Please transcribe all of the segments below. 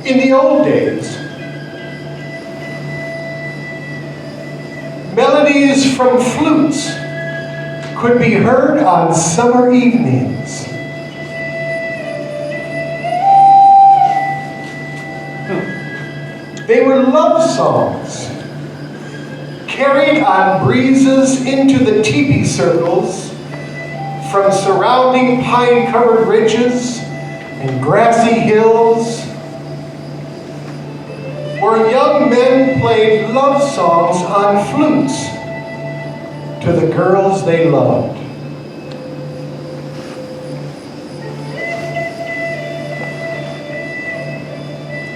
In the old days, melodies from flutes could be heard on summer evenings. They were love songs carried on breezes into the teepee circles from surrounding pine-covered ridges and grassy hills, where young men played love songs on flutes to the girls they loved.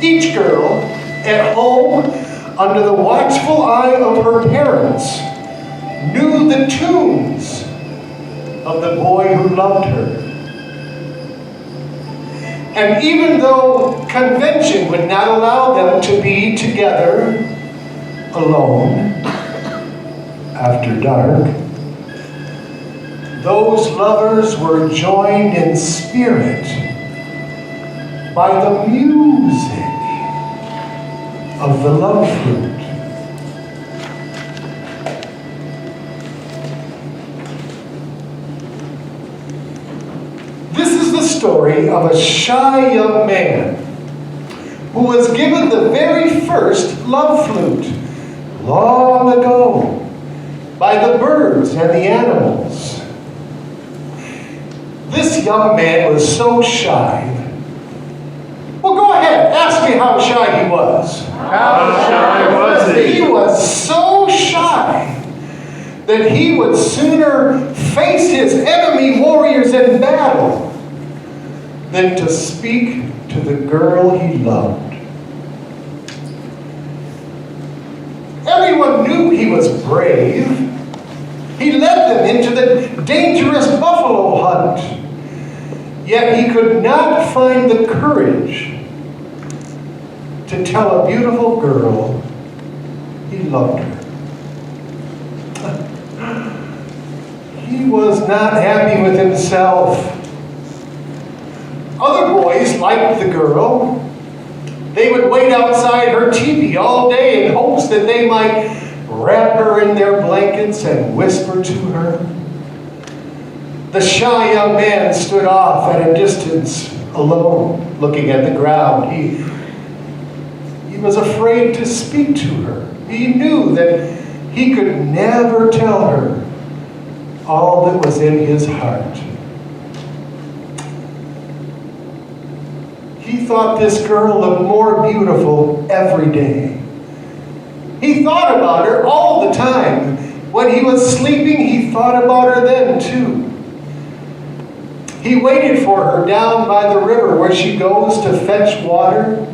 Each girl at home, under the watchful eye of her parents, knew the tunes of the boy who loved her. And even though convention would not allow them to be together alone after dark, those lovers were joined in spirit by the music of the love flute. This is the story of a shy young man who was given the very first love flute long ago by the birds and the animals. This young man was so shy. Well, go ahead, ask me how shy he was. How shy was he? He was so shy that he would sooner face his enemy warriors in battle than to speak to the girl he loved. Everyone knew he was brave. He led them into the dangerous buffalo hunt. Yet he could not find the courage to tell a beautiful girl he loved her. He was not happy with himself. Other boys liked the girl. They would wait outside her teepee all day in hopes that they might wrap her in their blankets and whisper to her. The shy young man stood off at a distance, alone, looking at the ground. He was afraid to speak to her. He knew that he could never tell her all that was in his heart. He thought this girl looked more beautiful every day. He thought about her all the time. When he was sleeping, he thought about her then too. He waited for her down by the river where she goes to fetch water.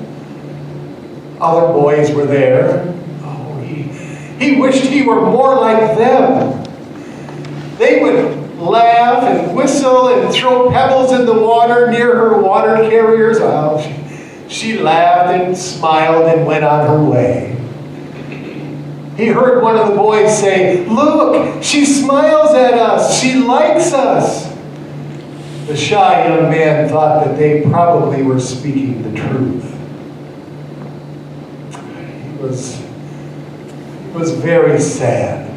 Other boys were there. Oh, he wished he were more like them. They would laugh and whistle and throw pebbles in the water near her water carriers. Oh, she laughed and smiled and went on her way. He heard one of the boys say, "Look, she smiles at us. She likes us." The shy young man thought that they probably were speaking the truth. He was very sad.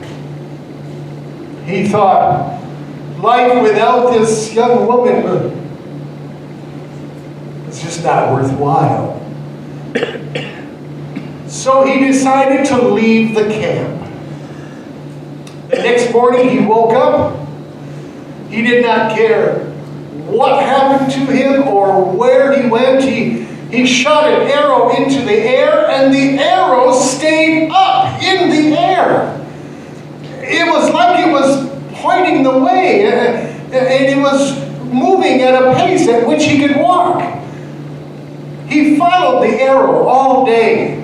He thought, life without this young woman was just not worthwhile. So he decided to leave the camp. The next morning he woke up. He did not care what happened to him or where he went. He shot an arrow into the air, and the arrow stayed up in the air. It was like it was pointing the way, and it was moving at a pace at which he could walk. He followed the arrow all day,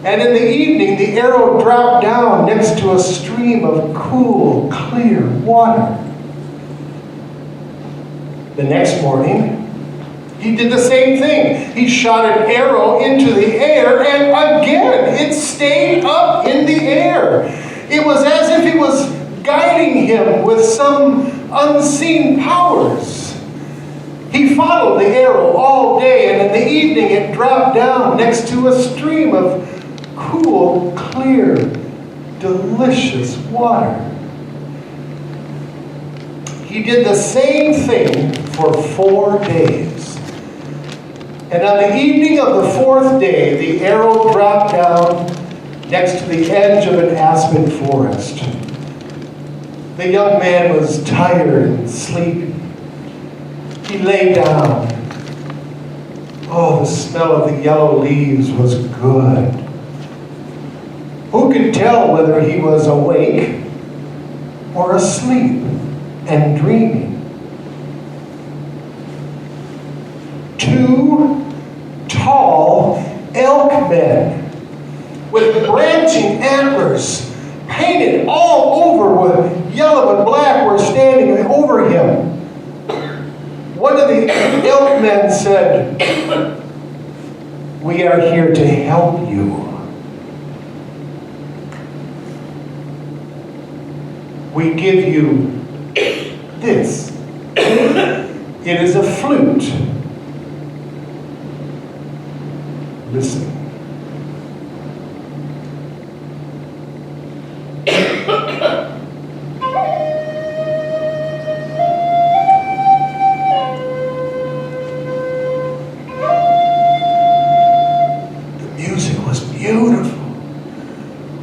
and in the evening the arrow dropped down next to a stream of cool, clear water. The next morning, he did the same thing. He shot an arrow into the air, and again it stayed up in the air. It was as if it was guiding him with some unseen powers. He followed the arrow all day, and in the evening it dropped down next to a stream of cool, clear, delicious water. He did the same thing for 4 days. And on the evening of the 4th day, the arrow dropped down next to the edge of an aspen forest. The young man was tired and sleepy. He lay down. Oh, the smell of the yellow leaves was good. Who could tell whether he was awake or asleep and dreaming? 2 tall elk men with branching antlers, painted all over with yellow and black, were standing over him. One of the elk men said, "We are here to help you. We give you this. It is a flute. Listen."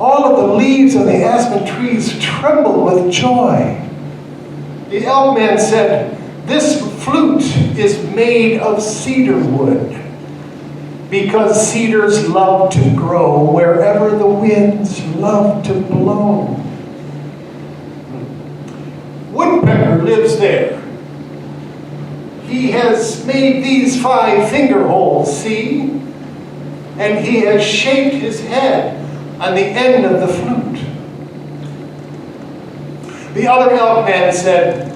All of the leaves on the aspen trees trembled with joy. The elk man said, "This flute is made of cedar wood, because cedars love to grow wherever the winds love to blow. Woodpecker lives there. He has made these 5 finger holes, see? And he has shaped his head on the end of the flute." The other elk man said,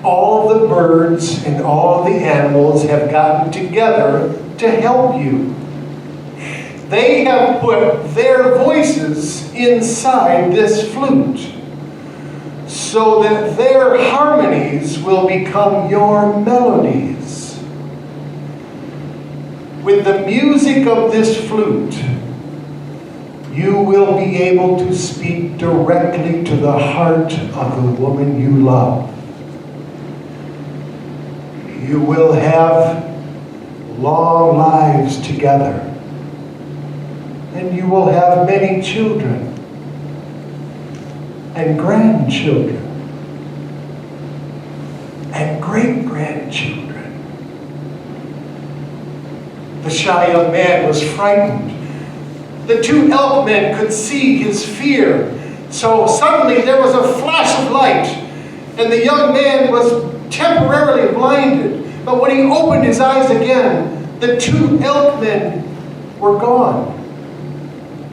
"All the birds and all the animals have gotten together to help you. They have put their voices inside this flute so that their harmonies will become your melodies. With the music of this flute, you will be able to speak directly to the heart of the woman you love. You will have long lives together, and you will have many children and grandchildren and great-grandchildren." The shy young man was frightened. The 2 elk men could see his fear. So suddenly there was a flash of light, and the young man was temporarily blinded. But when he opened his eyes again, the 2 elk men were gone.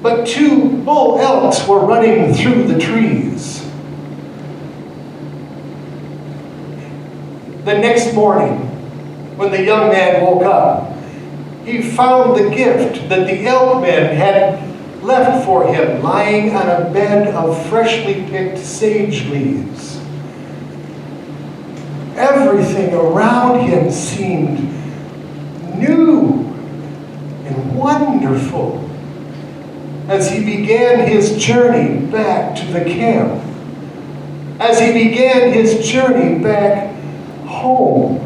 But 2 bull elks were running through the trees. The next morning, when the young man woke up, he found the gift that the elk men had left for him lying on a bed of freshly picked sage leaves. Everything around him seemed new and wonderful as he began his journey back to the camp, as he began his journey back home,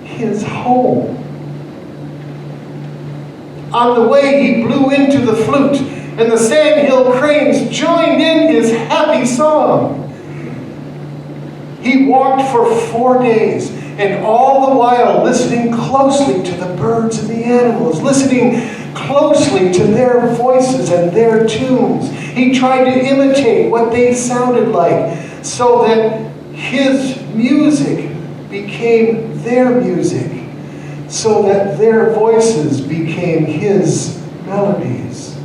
his home. On the way, he blew into the flute, and the sandhill cranes joined in his happy song. He walked for 4 days, and all the while listening closely to the birds and the animals, listening closely to their voices and their tunes. He tried to imitate what they sounded like, so that his music became their music, so that their voices became his melodies.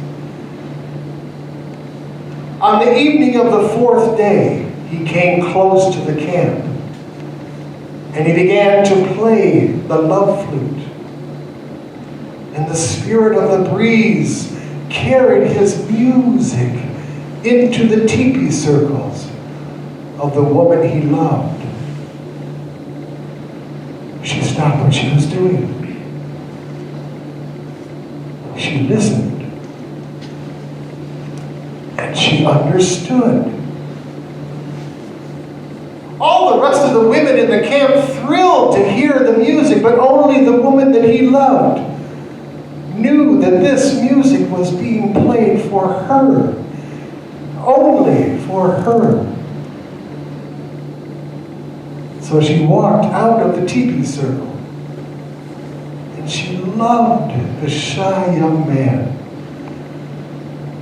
On the evening of the 4th day, he came close to the camp, and he began to play the love flute. And the spirit of the breeze carried his music into the teepee circles of the woman he loved. stop what she was doing. She listened. And she understood. All the rest of the women in the camp thrilled to hear the music, but only the woman that he loved knew that this music was being played for her. Only for her. So she walked out of the teepee circle. And she loved the shy young man,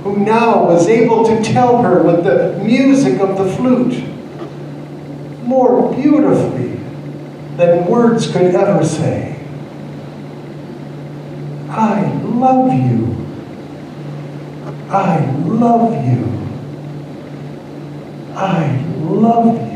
who now was able to tell her with the music of the flute more beautifully than words could ever say. I love you. I love you. I love you.